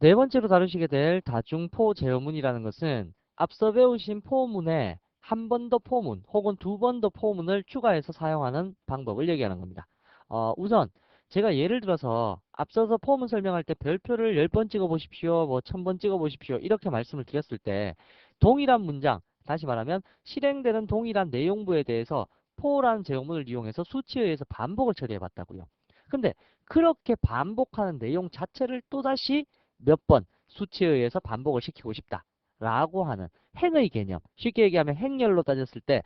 네 번째로 다루시게 될 다중포 제어문이라는 것은 앞서 배우신 포문에 한 번 더 포문 혹은 두 번 더 포문을 추가해서 사용하는 방법을 얘기하는 겁니다. 우선 제가 예를 들어서 앞서서 포문 설명할 때 별표를 10번 찍어 보십시오, 뭐 1000번 찍어 보십시오 이렇게 말씀을 드렸을 때 동일한 문장, 다시 말하면 실행되는 동일한 내용부에 대해서 포라는 제어문을 이용해서 수치에 의해서 반복을 처리해 봤다고요. 근데 그렇게 반복하는 내용 자체를 또다시 몇 번 수치에 의해서 반복을 시키고 싶다 라고 하는 행의 개념, 쉽게 얘기하면 행렬로 따졌을 때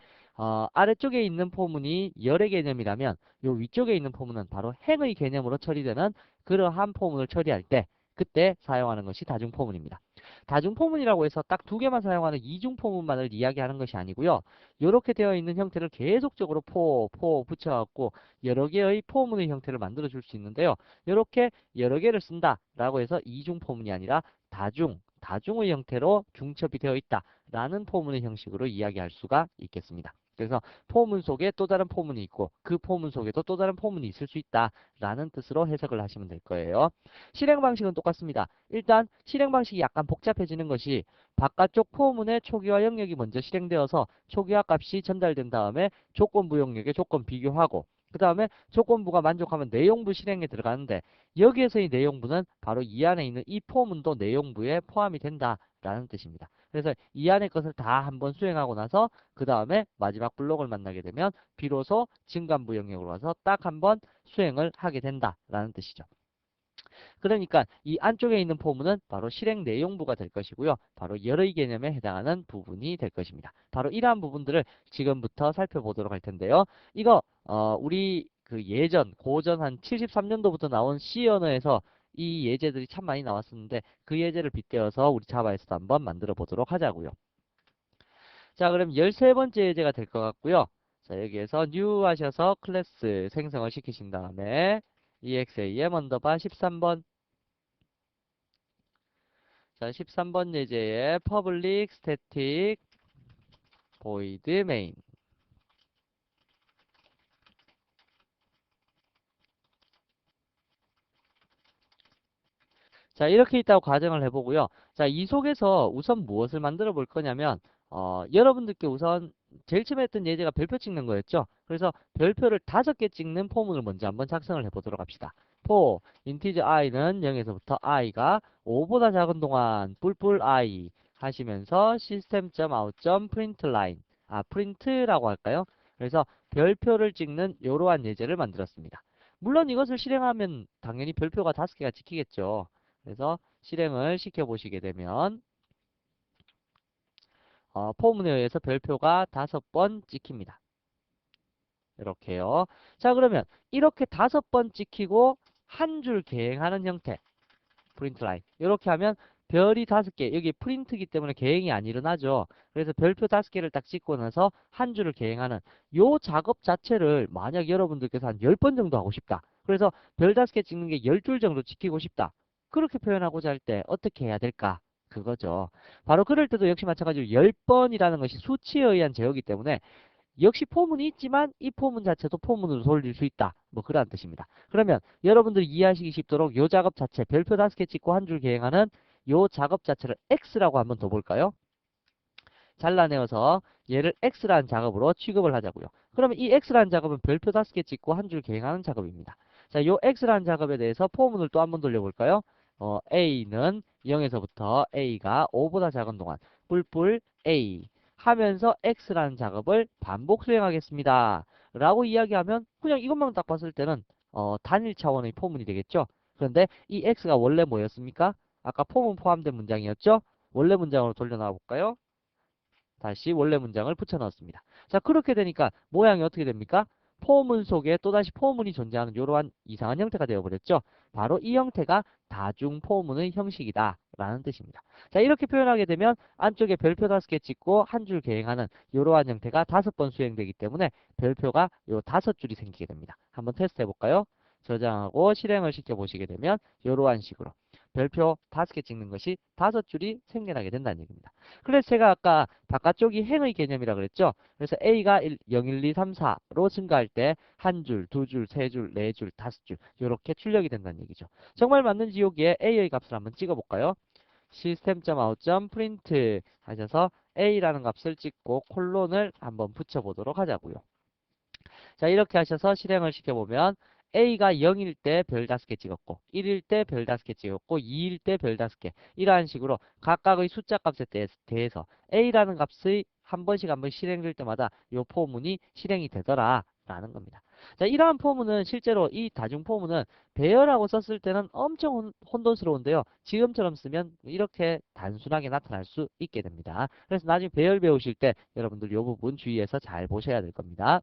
아래쪽에 있는 포문이 열의 개념이라면 요 위쪽에 있는 포문은 바로 행의 개념으로 처리되는 그러한 포문을 처리할 때 그때 사용하는 것이 다중포문입니다. 다중포문이라고 해서 딱 두 개만 사용하는 이중포문만을 이야기하는 것이 아니고요. 이렇게 되어 있는 형태를 계속적으로 포 붙여갖고 여러 개의 포문의 형태를 만들어 줄 수 있는데요. 이렇게 여러 개를 쓴다라고 해서 이중 포문이 아니라 다중의 형태로 중첩이 되어 있다라는 포문의 형식으로 이야기할 수가 있겠습니다. 그래서 포문 속에 또 다른 포문이 있고 그 포문 속에도 또 다른 포문이 있을 수 있다라는 뜻으로 해석을 하시면 될 거예요. 실행 방식은 똑같습니다. 일단 실행 방식이 약간 복잡해지는 것이 바깥쪽 포문의 초기화 영역이 먼저 실행되어서 초기화 값이 전달된 다음에 조건부 영역에 조건 비교하고 그 다음에 조건부가 만족하면 내용부 실행에 들어가는데 여기에서의 내용부는 바로 이 안에 있는 이 포문도 내용부에 포함이 된다라는 뜻입니다. 그래서 이 안의 것을 다 한번 수행하고 나서 그 다음에 마지막 블록을 만나게 되면 비로소 증간부 영역으로 와서 딱 한번 수행을 하게 된다라는 뜻이죠. 그러니까 이 안쪽에 있는 포문은 바로 실행 내용부가 될 것이고요. 바로 열의 개념에 해당하는 부분이 될 것입니다. 바로 이러한 부분들을 지금부터 살펴보도록 할 텐데요. 이거 우리 그 예전 고전 한 73년도부터 나온 C 언어에서 이 예제들이 참 많이 나왔었는데 그 예제를 빗대어서 우리 자바에서도 한번 만들어 보도록 하자고요. 자, 그럼 13번째 예제가 될 것 같고요. 자, 여기에서 new 하셔서 클래스 생성을 시키신 다음에 exam 언더바 13번 자, 13번 예제의 public static void main. 자, 이렇게 있다고 가정을 해보고요. 자, 이 속에서 우선 무엇을 만들어 볼 거냐면, 여러분들께 우선 제일 처음에 했던 예제가 별표 찍는 거였죠. 그래서 별표를 5개 찍는 포문을 먼저 한번 작성을 해보도록 합시다. for 인티저 i는 0에서부터 i가 5보다 작은 동안 뿔뿔 i 하시면서 system.out.println print라고 할까요? 그래서 별표를 찍는 이러한 예제를 만들었습니다. 물론 이것을 실행하면 당연히 별표가 5개가 찍히겠죠. 그래서 실행을 시켜보시게 되면 포문에 의해서 별표가 5번 찍힙니다. 이렇게요. 자, 그러면 이렇게 5번 찍히고 한 줄 개행하는 형태 프린트 라인 이렇게 하면 별이 5개 여기 프린트기 때문에 개행이 안 일어나죠. 그래서 별표 5개를 딱 찍고 나서 한 줄을 개행하는 요 작업 자체를 만약 여러분들께서 한 10번 정도 하고 싶다. 그래서 별 5개 찍는 게 10줄 정도 찍히고 싶다. 그렇게 표현하고자 할 때 어떻게 해야 될까? 그거죠. 바로 그럴 때도 역시 마찬가지로 10번이라는 것이 수치에 의한 제어이기 때문에 역시 포문이 있지만 이 포문 자체도 포문으로 돌릴 수 있다. 뭐 그런 뜻입니다. 그러면 여러분들이 이해하시기 쉽도록 요 작업 자체 별표 5개 찍고 한 줄 개행하는 요 작업 자체를 X라고 한번 더 볼까요? 잘라내어서 얘를 X라는 작업으로 취급을 하자고요. 그러면 이 X라는 작업은 별표 5개 찍고 한 줄 개행하는 작업입니다. 자, 요 X라는 작업에 대해서 포문을 또 한번 돌려볼까요? A는 0에서부터 A가 5보다 작은 동안 뿔뿔 A 하면서 X라는 작업을 반복 수행하겠습니다. 라고 이야기하면 그냥 이것만 딱 봤을 때는 단일 차원의 포문이 되겠죠. 그런데 이 X가 원래 뭐였습니까? 아까 포문 포함된 문장이었죠? 원래 문장으로 돌려놔 볼까요? 다시 원래 문장을 붙여 넣었습니다. 자, 그렇게 되니까 모양이 어떻게 됩니까? 포문 속에 또다시 포문이 존재하는 이러한 이상한 형태가 되어버렸죠. 바로 이 형태가 다중 포문의 형식이다 라는 뜻입니다. 자, 이렇게 표현하게 되면 안쪽에 별표 5개 찍고 한 줄 개행하는 이러한 형태가 5번 수행되기 때문에 별표가 요 5줄이 생기게 됩니다. 한번 테스트 해볼까요? 저장하고 실행을 시켜보시게 되면 이러한 식으로 별표 5개 찍는 것이 5줄이 생겨나게 된다는 얘기입니다. 그래서 제가 아까 바깥쪽이 행의 개념이라 그랬죠. 그래서 A가 0, 1, 2, 3, 4로 증가할 때 한 줄, 두 줄, 세 줄, 네 줄, 다섯 줄 이렇게 출력이 된다는 얘기죠. 정말 맞는지 여기에 A의 값을 한번 찍어볼까요? system.out.print 하셔서 A라는 값을 찍고 콜론을 한번 붙여보도록 하자고요. 자, 이렇게 하셔서 실행을 시켜보면 A가 0일 때 별 5개 찍었고 1일 때 별 5개 찍었고 2일 때 별 5개 이러한 식으로 각각의 숫자 값에 대해서 A라는 값이 한 번씩 실행될 때마다 이 포문이 실행이 되더라 라는 겁니다. 자, 이러한 포문은 실제로 이 다중 포문은 배열하고 썼을 때는 엄청 혼돈스러운데요. 지금처럼 쓰면 이렇게 단순하게 나타날 수 있게 됩니다. 그래서 나중에 배열 배우실 때 여러분들 이 부분 주의해서 잘 보셔야 될 겁니다.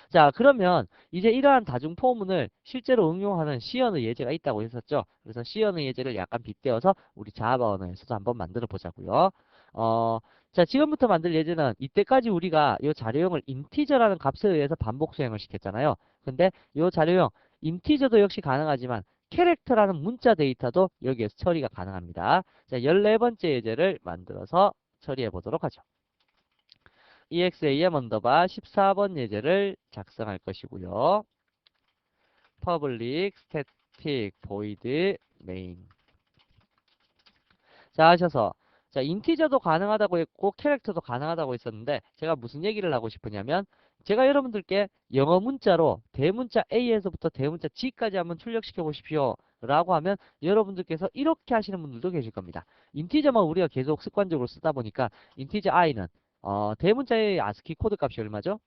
자, 그러면 이제 이러한 다중 포문을 실제로 응용하는 시연의 예제가 있다고 했었죠. 그래서 시연의 예제를 약간 빗대어서 우리 자바 언어에서도 한번 만들어 보자고요. 자, 지금부터 만들 예제는 이때까지 우리가 이 자료형을 인티저라는 값에 의해서 반복 수행을 시켰잖아요. 근데 이 자료형 인티저도 역시 가능하지만 캐릭터라는 문자 데이터도 여기에서 처리가 가능합니다. 자, 14번째 예제를 만들어서 처리해 보도록 하죠. exam 언더바 14번 예제를 작성할 것이고요. public static void main. 자, 하셔서 자, 인티저도 가능하다고 했고 캐릭터도 가능하다고 했었는데 제가 무슨 얘기를 하고 싶으냐면 제가 여러분들께 영어 문자로 대문자 A에서부터 대문자 G까지 한번 출력시켜 보십시오 라고 하면 여러분들께서 이렇게 하시는 분들도 계실 겁니다. 인티저만 우리가 계속 습관적으로 쓰다 보니까 인티저 I는 대문자의 아스키 코드 값이 얼마죠?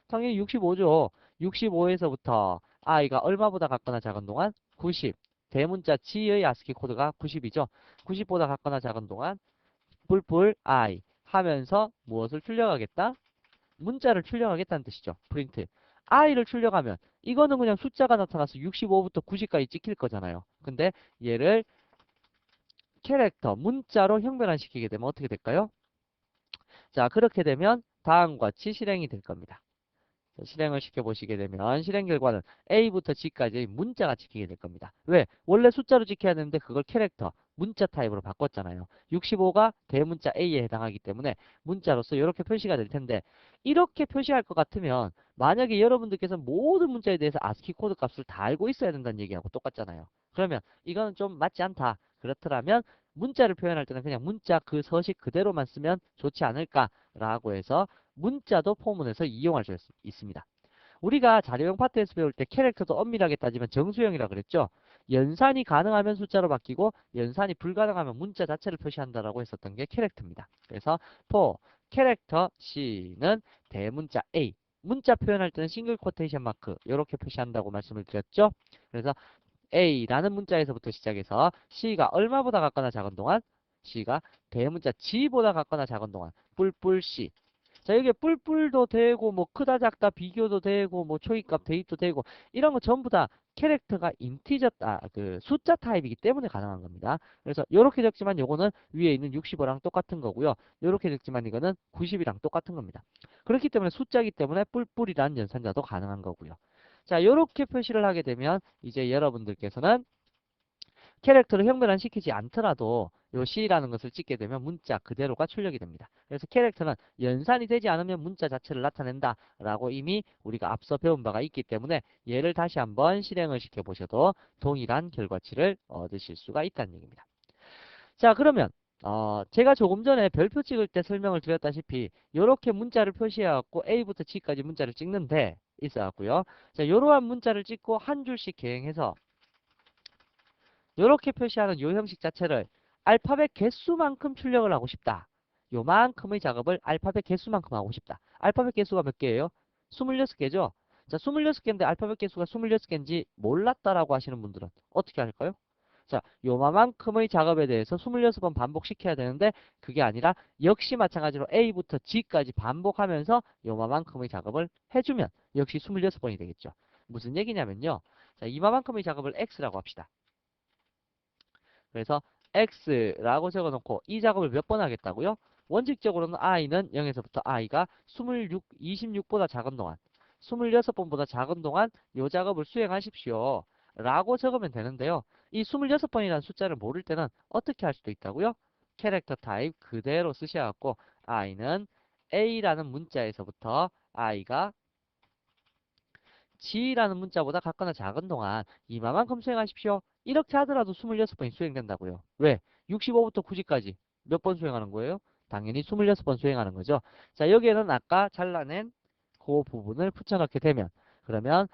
당연히 65죠. 65에서부터 i가 얼마보다 같거나 작은 동안 90. 대문자 G의 아스키 코드가 90이죠. 90보다 같거나 작은 동안 뿔뿔 i 하면서 무엇을 출력하겠다? 문자를 출력하겠다는 뜻이죠. 프린트. i를 출력하면 이거는 그냥 숫자가 나타나서 65부터 90까지 찍힐 거잖아요. 근데 얘를 캐릭터, 문자로 형변환시키게 되면 어떻게 될까요? 자, 그렇게 되면 다음과 같이 실행이 될 겁니다. 실행을 시켜보시게 되면 실행 결과는 A부터 G까지 문자가 찍히게 될 겁니다. 왜? 원래 숫자로 찍혀야 되는데 그걸 캐릭터, 문자 타입으로 바꿨잖아요. 65가 대문자 A에 해당하기 때문에 문자로서 이렇게 표시가 될 텐데 이렇게 표시할 것 같으면 만약에 여러분들께서 모든 문자에 대해서 아스키 코드 값을 다 알고 있어야 된다는 얘기하고 똑같잖아요. 그러면 이거는 좀 맞지 않다. 그렇더라면 문자를 표현할 때는 그냥 문자 그 서식 그대로만 쓰면 좋지 않을까라고 해서 문자도 포문에서 이용할 수 있습니다. 우리가 자료형 파트에서 배울 때 캐릭터도 엄밀하게 따지면 정수형이라 그랬죠. 연산이 가능하면 숫자로 바뀌고 연산이 불가능하면 문자 자체를 표시한다라고 했었던 게 캐릭터입니다. 그래서 for 캐릭터 C는 대문자 A 문자 표현할 때는 싱글 쿼테이션 마크 이렇게 표시한다고 말씀을 드렸죠. 그래서 A라는 문자에서부터 시작해서 C가 얼마보다 같거나 작은 동안 C가 대문자 G보다 같거나 작은 동안 뿔뿔 C 자, 여기에 뿔뿔도 되고, 뭐, 크다, 작다, 비교도 되고, 뭐, 초이값, 대입도 되고, 이런 거 전부 다 캐릭터가 인티저, 숫자 타입이기 때문에 가능한 겁니다. 그래서, 요렇게 적지만 요거는 위에 있는 65랑 똑같은 거고요. 요렇게 적지만 이거는 90이랑 똑같은 겁니다. 그렇기 때문에 숫자이기 때문에 뿔뿔이라는 연산자도 가능한 거고요. 자, 요렇게 표시를 하게 되면, 이제 여러분들께서는 캐릭터를 형변환시키지 않더라도 요 C라는 것을 찍게 되면 문자 그대로가 출력이 됩니다. 그래서 캐릭터는 연산이 되지 않으면 문자 자체를 나타낸다 라고 이미 우리가 앞서 배운 바가 있기 때문에 얘를 다시 한번 실행을 시켜보셔도 동일한 결과치를 얻으실 수가 있다는 얘기입니다. 자, 그러면 제가 조금 전에 별표 찍을 때 설명을 드렸다시피 이렇게 문자를 표시해갖고 A부터 G까지 문자를 찍는데 있어갖고요. 자, 이러한 문자를 찍고 한 줄씩 개행해서 이렇게 표시하는 이 형식 자체를 알파벳 개수만큼 출력을 하고 싶다. 요만큼의 작업을 알파벳 개수만큼 하고 싶다. 알파벳 개수가 몇 개예요? 26개죠? 자, 26개인데 알파벳 개수가 26개인지 몰랐다라고 하시는 분들은 어떻게 할까요? 자, 요만큼의 작업에 대해서 26번 반복시켜야 되는데 그게 아니라 역시 마찬가지로 A부터 G까지 반복하면서 요만큼의 작업을 해주면 역시 26번이 되겠죠. 무슨 얘기냐면요. 자, 이만큼의 작업을 X라고 합시다. 그래서 X라고 적어놓고 이 작업을 몇 번 하겠다고요? 원칙적으로는 i는 0에서부터 i가 26보다 작은 동안 26번보다 작은 동안 이 작업을 수행하십시오 라고 적으면 되는데요. 이 26번이라는 숫자를 모를 때는 어떻게 할 수도 있다고요? 캐릭터 타입 그대로 쓰셔갖고 i는 a라는 문자에서부터 i가 g라는 문자보다 같거나 작은 동안 이마만큼 수행하십시오. 이렇게 하더라도 26번이 수행된다고요. 왜? 65부터 90까지 몇 번 수행하는 거예요? 당연히 26번 수행하는 거죠. 자, 여기에는 아까 잘라낸 그 부분을 붙여넣게 되면 그러면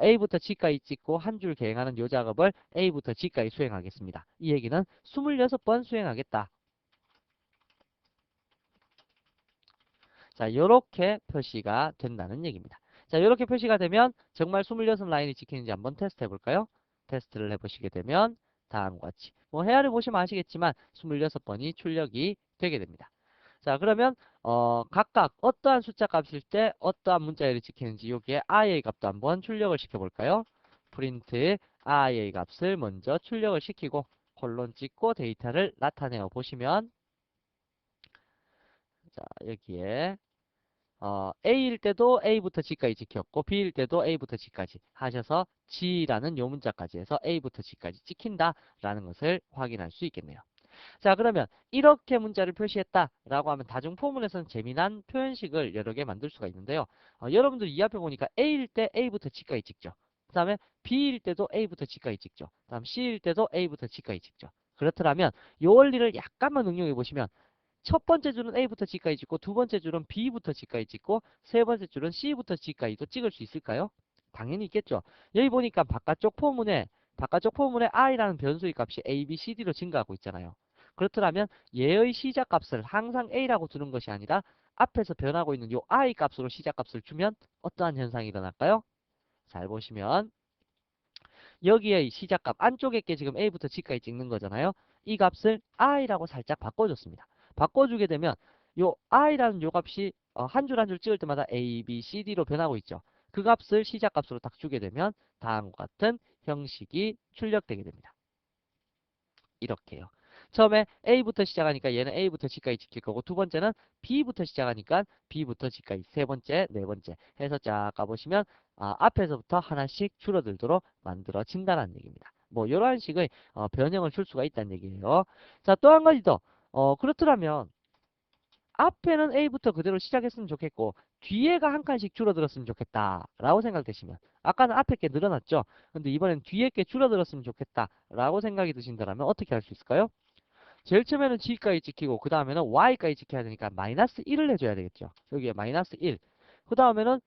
A부터 G까지 찍고 한 줄 계행하는 요 작업을 A부터 G까지 수행하겠습니다. 이 얘기는 26번 수행하겠다. 자, 이렇게 표시가 된다는 얘기입니다. 자, 이렇게 표시가 되면 정말 26라인이 찍히는지 한번 테스트 해볼까요? 테스트를 해보시게 되면 다음과 같이 뭐 헤아려 보시면 아시겠지만 26번이 출력이 되게 됩니다. 자, 그러면 각각 어떠한 숫자 값일 때 어떠한 문자열이 찍히는지 여기에 IA 값도 한번 출력을 시켜볼까요? 프린트 IA 값을 먼저 출력을 시키고 콜론 찍고 데이터를 나타내어 보시면 자, 여기에 A일 때도 A부터 G까지 찍혔고 B일 때도 A부터 G까지 하셔서 G라는 요 문자까지 해서 A부터 G까지 찍힌다라는 것을 확인할 수 있겠네요. 자, 그러면 이렇게 문자를 표시했다라고 하면 다중포문에서는 재미난 표현식을 여러 개 만들 수가 있는데요. 여러분들 이 앞에 보니까 A일 때 A부터 G까지 찍죠. 그 다음에 B일 때도 A부터 G까지 찍죠. 그 다음 C일 때도 A부터 G까지 찍죠. 그렇더라면 이 원리를 약간만 응용해 보시면 첫 번째 줄은 A부터 G까지 찍고 두 번째 줄은 B부터 G까지 찍고 세 번째 줄은 C부터 G까지도 찍을 수 있을까요? 당연히 있겠죠. 여기 보니까 바깥쪽 포문에 i라는 변수의 값이 a, b, c, d로 증가하고 있잖아요. 그렇더라면 얘의 시작값을 항상 a라고 두는 것이 아니라 앞에서 변하고 있는 요 i 값으로 시작값을 주면 어떠한 현상이 일어날까요? 잘 보시면 여기에 시작값 안쪽에 게 지금 a부터 g까지 찍는 거잖아요. 이 값을 i라고 살짝 바꿔줬습니다. 바꿔주게 되면 요 i라는 요 값이 한 줄 한 줄 찍을 때마다 a, b, c, d로 변하고 있죠. 그 값을 시작값으로 딱 주게 되면 다음과 같은 형식이 출력되게 됩니다. 이렇게요. 처음에 A부터 시작하니까 얘는 A부터 G까지 지킬 거고 두 번째는 B부터 시작하니까 B부터 G까지 세 번째, 네 번째 해서 쫙 가보시면 앞에서부터 하나씩 줄어들도록 만들어진다는 얘기입니다. 뭐 이러한 식의 변형을 줄 수가 있다는 얘기예요. 자, 또 한 가지 더. 그렇더라면 앞에는 A부터 그대로 시작했으면 좋겠고 뒤에가 한 칸씩 줄어들었으면 좋겠다 라고 생각되시면 아까는 앞에 게 늘어났죠. 근데 이번엔 뒤에 게 줄어들었으면 좋겠다 라고 생각이 드신다면 어떻게 할 수 있을까요? 제일 처음에는 G까지 찍히고 그 다음에는 Y까지 찍혀야 되니까 마이너스 1을 해줘야 되겠죠. 여기에 마이너스 1. 그 다음에는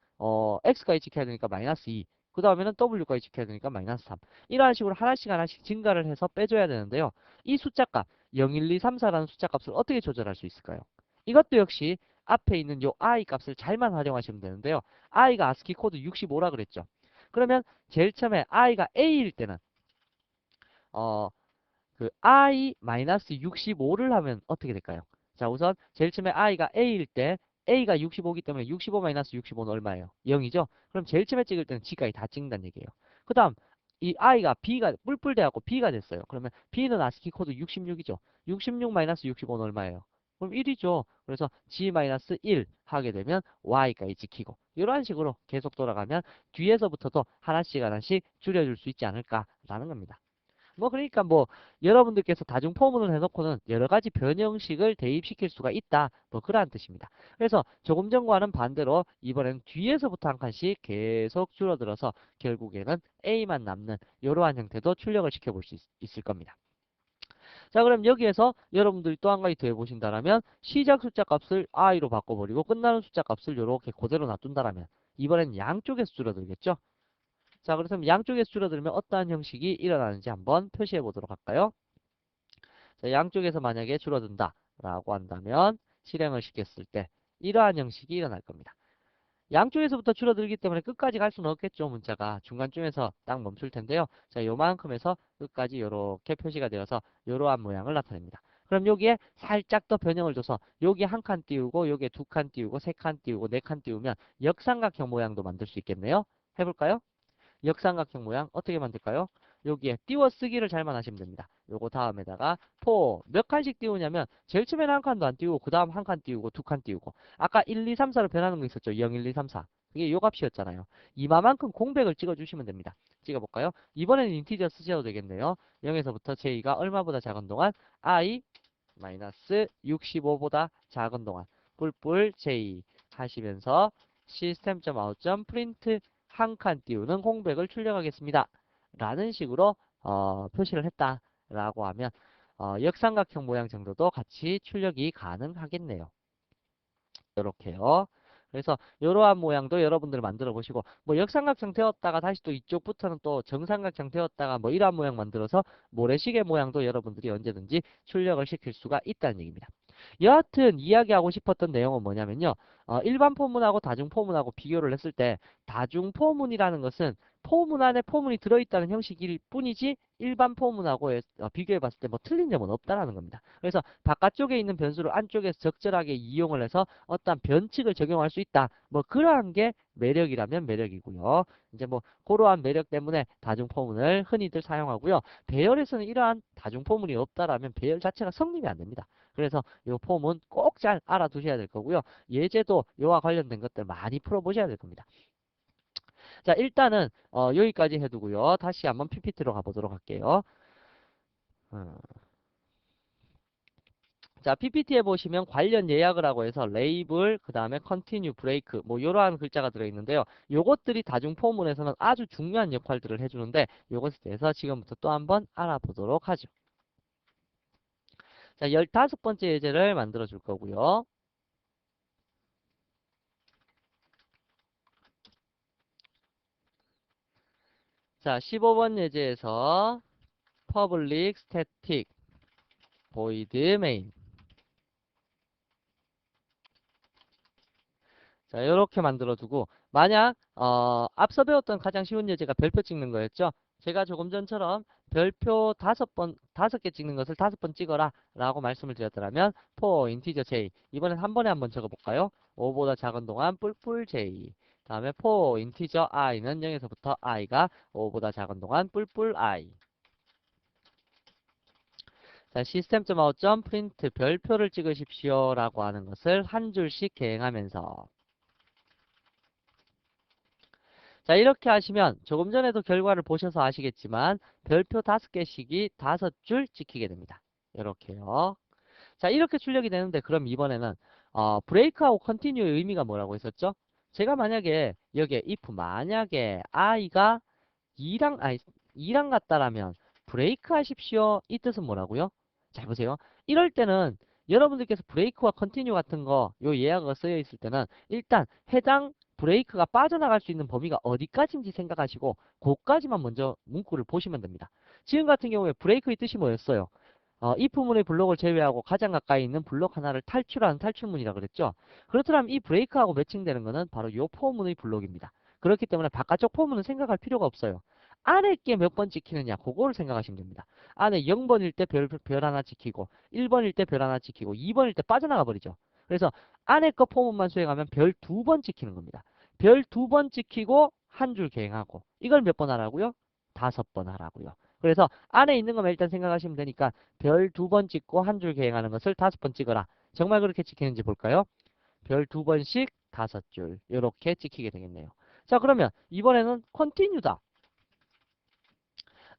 X까지 찍혀야 되니까 마이너스 2. 그 다음에는 W까지 찍혀야 되니까 마이너스 3. 이런 식으로 하나씩 증가를 해서 빼줘야 되는데요. 이 숫자값 0, 1, 2, 3, 4라는 숫자값을 어떻게 조절할 수 있을까요? 이것도 역시 앞에 있는 요 I 값을 잘만 활용하시면 되는데요. I가 ASCII 코드 65라 그랬죠. 그러면 제일 처음에 I가 A일 때는 어, 그 i-65를 하면 어떻게 될까요? 자, 우선 제일 처음에 i가 a일 때 a가 65이기 때문에 65-65는 얼마예요? 0이죠? 그럼 제일 처음에 찍을 때는 g까지 다 찍는다는 얘기예요. 그 다음 이 i가 b가 뿔뿔 돼갖고 b가 됐어요. 그러면 b는 ASCII 코드 66이죠. 66-65는 얼마예요? 그럼 1이죠. 그래서 g-1 하게 되면 y까지 찍히고 이런 식으로 계속 돌아가면 뒤에서부터도 하나씩 줄여줄 수 있지 않을까라는 겁니다. 뭐 그러니까 뭐 여러분들께서 다중 포문을 해놓고는 여러 가지 변형식을 대입시킬 수가 있다. 뭐 그러한 뜻입니다. 그래서 조금 전과는 반대로 이번에는 뒤에서부터 한 칸씩 계속 줄어들어서 결국에는 A만 남는 이러한 형태도 출력을 시켜볼 수 있을 겁니다. 자, 그럼 여기에서 여러분들이 또 한 가지 더 해보신다면 시작 숫자 값을 i로 바꿔버리고 끝나는 숫자 값을 이렇게 그대로 놔둔다면 이번엔 양쪽에서 줄어들겠죠? 자, 그렇다면 양쪽에서 줄어들면 어떠한 형식이 일어나는지 한번 표시해 보도록 할까요? 자, 양쪽에서 만약에 줄어든다 라고 한다면 실행을 시켰을 때 이러한 형식이 일어날 겁니다. 양쪽에서부터 줄어들기 때문에 끝까지 갈 수는 없겠죠. 문자가 중간쯤에서 딱 멈출 텐데요. 자, 요만큼에서 끝까지 이렇게 표시가 되어서 이러한 모양을 나타냅니다. 그럼 여기에 살짝 더 변형을 줘서 여기 한 칸 띄우고 여기에 두 칸 띄우고 세 칸 띄우고 네 칸 띄우면 역삼각형 모양도 만들 수 있겠네요. 해볼까요? 역삼각형 모양 어떻게 만들까요? 여기에 띄워쓰기를 잘만 하시면 됩니다. 요거 다음에다가 몇 칸씩 띄우냐면 제일 처음에는 한 칸도 안 띄우고 그 다음 한 칸 띄우고 두 칸 띄우고 아까 1, 2, 3, 4로 변하는 거 있었죠. 0, 1, 2, 3, 4. 이게 요 값이었잖아요. 이마만큼 공백을 찍어주시면 됩니다. 찍어볼까요? 이번에는 인티저 쓰셔도 되겠네요. 0에서부터 j가 얼마보다 작은 동안 I 마이너스 65보다 작은 동안 뿔뿔 j 하시면서 system.out.print 한 칸 띄우는 공백을 출력하겠습니다. 라는 식으로 표시를 했다라고 하면 역삼각형 모양 정도도 같이 출력이 가능하겠네요. 이렇게요. 그래서 이러한 모양도 여러분들 만들어 보시고 뭐 역삼각형 되었다가 다시 또 이쪽부터는 또 정삼각형 되었다가 뭐 이러한 모양 만들어서 모래시계 모양도 여러분들이 언제든지 출력을 시킬 수가 있다는 얘기입니다. 여하튼 이야기하고 싶었던 내용은 뭐냐면요. 일반 포문하고 다중 포문하고 비교를 했을 때 다중 포문이라는 것은 포문 안에 포문이 들어있다는 형식일 뿐이지 일반 포문하고 비교해 봤을 때 뭐 틀린 점은 없다라는 겁니다. 그래서 바깥쪽에 있는 변수를 안쪽에서 적절하게 이용을 해서 어떤 변칙을 적용할 수 있다. 뭐 그러한 게 매력이라면 매력이고요. 이제 뭐 그러한 매력 때문에 다중 포문을 흔히들 사용하고요. 배열에서는 이러한 다중 포문이 없다라면 배열 자체가 성립이 안 됩니다. 그래서 이 폼은 꼭 잘 알아두셔야 될 거고요. 예제도 이와 관련된 것들 많이 풀어보셔야 될 겁니다. 자, 일단은 여기까지 해두고요. 다시 한번 PPT로 가보도록 할게요. 어, 자, PPT에 보시면 관련 예약을 하고 해서 레이블, 그 다음에 컨티뉴, 브레이크 뭐 이러한 글자가 들어있는데요. 요것들이 다중 포문에서는 아주 중요한 역할들을 해주는데 요것에 대해서 지금부터 또 한번 알아보도록 하죠. 자, 15번째 예제를 만들어 줄 거고요. 자, 15번 예제에서 public static void main. 자, 이렇게 만들어 두고 만약 앞서 배웠던 가장 쉬운 예제가 별표 찍는 거였죠. 제가 조금 전처럼 별표 5개 찍는 것을 5번 찍어라 라고 말씀을 드렸더라면 for integer j 이번엔 한 번에 한번 적어 볼까요? 5보다 작은 동안 뿔뿔 j 다음에 for integer i는 0에서부터 i가 5보다 작은 동안 뿔뿔 i. 자, system.out.print 별표를 찍으십시오 라고 하는 것을 한 줄씩 계행하면서 자, 이렇게 하시면 조금 전에도 결과를 보셔서 아시겠지만 별표 5개씩이 5줄 찍히게 됩니다. 이렇게요. 자, 이렇게 출력이 되는데 그럼 이번에는 브레이크하고 컨티뉴의 의미가 뭐라고 했었죠? 제가 만약에 여기에 if 만약에 i가 2랑 같다라면 브레이크 하십시오. 이 뜻은 뭐라고요? 잘 보세요. 이럴 때는 여러분들께서 브레이크와 컨티뉴 같은 거 요 예약어가 쓰여 있을 때는 일단 해당 브레이크가 빠져나갈 수 있는 범위가 어디까지인지 생각하시고 그까지만 먼저 문구를 보시면 됩니다. 지금 같은 경우에 브레이크의 뜻이 뭐였어요? if 문의 블록을 제외하고 가장 가까이 있는 블록 하나를 탈출하는 탈출문이라고 그랬죠. 그렇다면 이 브레이크하고 매칭되는 것은 바로 이 포문의 블록입니다. 그렇기 때문에 바깥쪽 포문은 생각할 필요가 없어요. 안에 게 몇 번 찍히느냐 그거를 생각하시면 됩니다. 안에 0번일 때 별 하나 찍히고 1번일 때 별 하나 찍히고 2번일 때 빠져나가 버리죠. 그래서 안에 거 포문만 수행하면 별 2번 찍히는 겁니다. 별 2번 찍히고 한 줄 계행하고 이걸 몇 번 하라고요? 5번 하라고요. 그래서 안에 있는 것만 일단 생각하시면 되니까 별 2번 찍고 한 줄 계행하는 것을 5번 찍어라. 정말 그렇게 찍히는지 볼까요? 별 2번씩 5줄 이렇게 찍히게 되겠네요. 자, 그러면 이번에는 컨티뉴다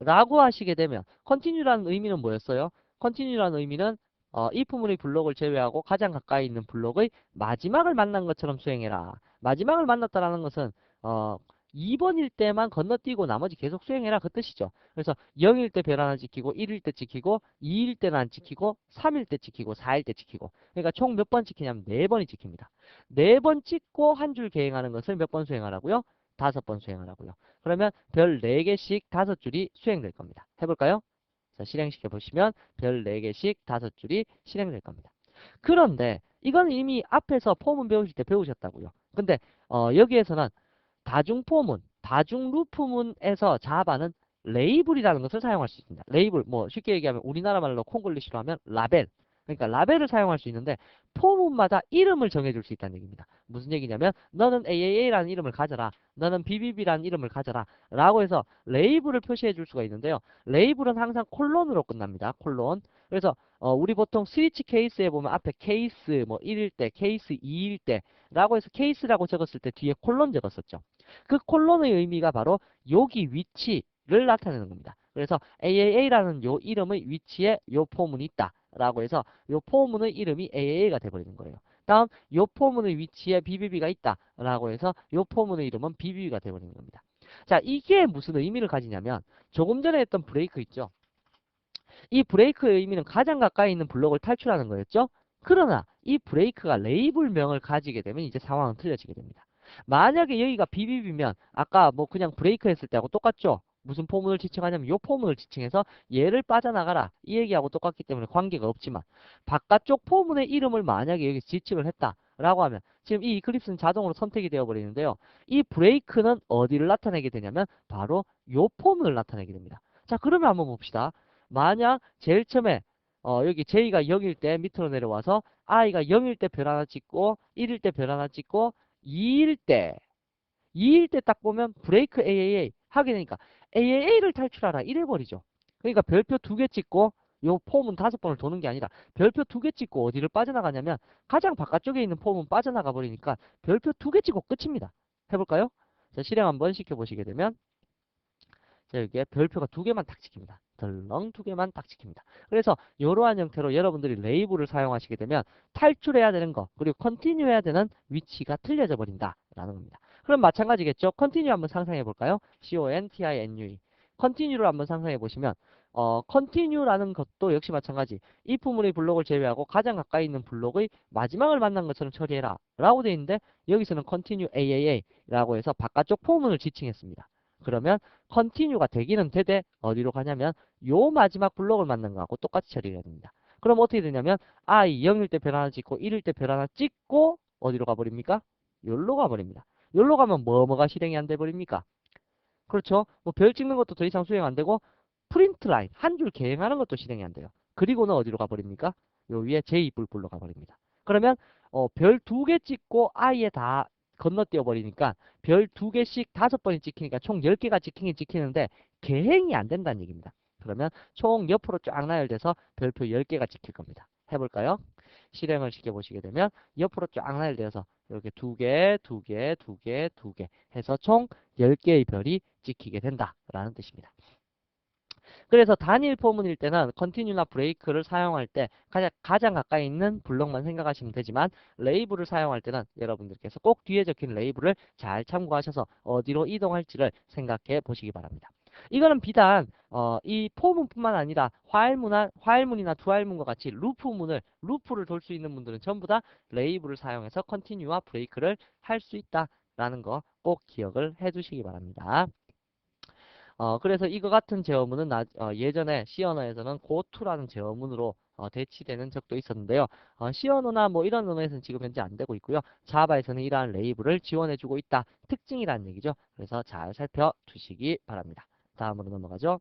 라고 하시게 되면 컨티뉴라는 의미는 뭐였어요? 컨티뉴라는 의미는 if문의 블록을 제외하고 가장 가까이 있는 블록의 마지막을 만난 것처럼 수행해라. 마지막을 만났다라는 것은 2번일 때만 건너뛰고 나머지 계속 수행해라 그 뜻이죠. 그래서 0일 때 별 하나 찍히고 1일 때 찍히고 2일 때는 안 찍히고 3일 때 찍히고 4일 때 찍히고 그러니까 총 몇 번 찍히냐면 4번이 찍힙니다. 4번 찍고 한 줄 계행하는 것을 몇 번 수행하라고요? 5번 수행하라고요. 그러면 별 4개씩 5줄이 수행될 겁니다. 해볼까요? 자, 실행시켜 보시면 별 4개씩 5줄이 실행될 겁니다. 그런데 이건 이미 앞에서 포문 배우실 때 배우셨다고요. 근데 여기에서는 다중포문, 다중루프문에서 자바는 레이블이라는 것을 사용할 수 있습니다. 레이블, 뭐 쉽게 얘기하면 우리나라 말로 콩글리시로 하면 라벨. 그러니까 라벨을 사용할 수 있는데 포문마다 이름을 정해줄 수 있다는 얘기입니다. 무슨 얘기냐면 너는 AAA라는 이름을 가져라. 너는 BBB라는 이름을 가져라. 라고 해서 레이블을 표시해 줄 수가 있는데요. 레이블은 항상 콜론으로 끝납니다. 콜론. 그래서 우리 보통 스위치 케이스에 보면 앞에 케이스 뭐 1일 때, 케이스 2일 때 라고 해서 케이스라고 적었을 때 뒤에 콜론 적었었죠. 그 콜론의 의미가 바로 여기 위치를 나타내는 겁니다. 그래서 AAA라는 요 이름의 위치에 요 포문이 있다 라고 해서 요 포문의 이름이 AAA가 돼버리는 거예요. 다음 요 포문의 위치에 BBB가 있다 라고 해서 요 포문의 이름은 BBB가 돼버리는 겁니다. 자, 이게 무슨 의미를 가지냐면 조금 전에 했던 브레이크 있죠. 이 브레이크의 의미는 가장 가까이 있는 블록을 탈출하는 거였죠. 그러나 이 브레이크가 레이블명을 가지게 되면 이제 상황은 틀려지게 됩니다. 만약에 여기가 BBB면 아까 뭐 그냥 브레이크 했을 때하고 똑같죠. 무슨 포문을 지칭하냐면 이 포문을 지칭해서 얘를 빠져나가라 이 얘기하고 똑같기 때문에 관계가 없지만 바깥쪽 포문의 이름을 만약에 여기 지칭을 했다 라고 하면 지금 이 이클립스는 자동으로 선택이 되어 버리는데요. 이 브레이크는 어디를 나타내게 되냐면 바로 이 포문을 나타내게 됩니다. 자, 그러면 한번 봅시다. 만약 제일 처음에 여기 J가 0일 때 밑으로 내려와서 I가 0일 때 별 하나 찍고 1일 때 별 하나 찍고 2일 때 딱 보면 브레이크 AAA 하게 되니까 AAA를 탈출하라 이래버리죠. 그러니까 별표 2개 찍고 요 폼은 5번을 도는 게 아니라 별표 2개 찍고 어디를 빠져나가냐면 가장 바깥쪽에 있는 폼은 빠져나가 버리니까 별표 2개 찍고 끝입니다. 해볼까요? 자, 실행 한번 시켜보시게 되면 자, 여기에 별표가 2개만 딱 찍힙니다. 덜렁 2개만 딱 찍힙니다. 그래서 이러한 형태로 여러분들이 레이블을 사용하시게 되면 탈출해야 되는 거 그리고 컨티뉴 해야 되는 위치가 틀려져 버린다 라는 겁니다. 그럼 마찬가지겠죠. 컨티뉴 한번 상상해 볼까요? CONTINUE 컨티뉴를 한번 상상해 보시면 컨티뉴라는 것도 역시 마찬가지 이 부분의 블록을 제외하고 가장 가까이 있는 블록의 마지막을 만난 것처럼 처리해라 라고 되어 있는데 여기서는 continue AAA 라고 해서 바깥쪽 포문을 지칭했습니다. 그러면 컨티뉴가 되기는 되되 어디로 가냐면 요 마지막 블록을 만난 거하고 똑같이 처리해야 됩니다. 그럼 어떻게 되냐면 I 0일 때 별 하나 찍고 1일 때 별 하나 찍고 어디로 가버립니까? 요로 가버립니다. 요로 가면 뭐가 실행이 안 돼버립니까? 그렇죠. 뭐 별 찍는 것도 더 이상 수행 안 되고 프린트 라인 한 줄 개행하는 것도 실행이 안 돼요. 그리고는 어디로 가버립니까? 요 위에 J뿔로 가버립니다. 그러면 별 2개 찍고 아예 다 건너뛰어 버리니까 별 2개씩 5번이 찍히니까 총 10개가 찍히긴 찍히는데 개행이 안 된다는 얘기입니다. 그러면 총 옆으로 쫙 나열돼서 별표 10개가 찍힐 겁니다. 해볼까요? 실행을 시켜보시게 되면 옆으로 쫙 나열되어서 이렇게 2개, 2개, 2개, 2개 해서 총 10개의 별이 찍히게 된다라는 뜻입니다. 그래서 단일 포문일 때는 컨티뉴나 브레이크를 사용할 때 가장 가까이 있는 블록만 생각하시면 되지만 레이블을 사용할 때는 여러분들께서 꼭 뒤에 적힌 레이블을 잘 참고하셔서 어디로 이동할지를 생각해 보시기 바랍니다. 이거는 비단 이 포문뿐만 아니라 화일문이나 두알문과 같이 루프를 돌 수 있는 분들은 전부 다 레이블을 사용해서 컨티뉴와 브레이크를 할 수 있다라는 거 꼭 기억을 해 두시기 바랍니다. 그래서 이거 같은 제어문은 예전에 C 언어에서는 고투라는 제어문으로 대치되는 적도 있었는데요. C 언어나 뭐 이런 언어에서는 지금 현재 안 되고 있고요. 자바에서는 이러한 레이블을 지원해주고 있다. 특징이라는 얘기죠. 그래서 잘 살펴두시기 바랍니다. 다음으로 넘어가죠.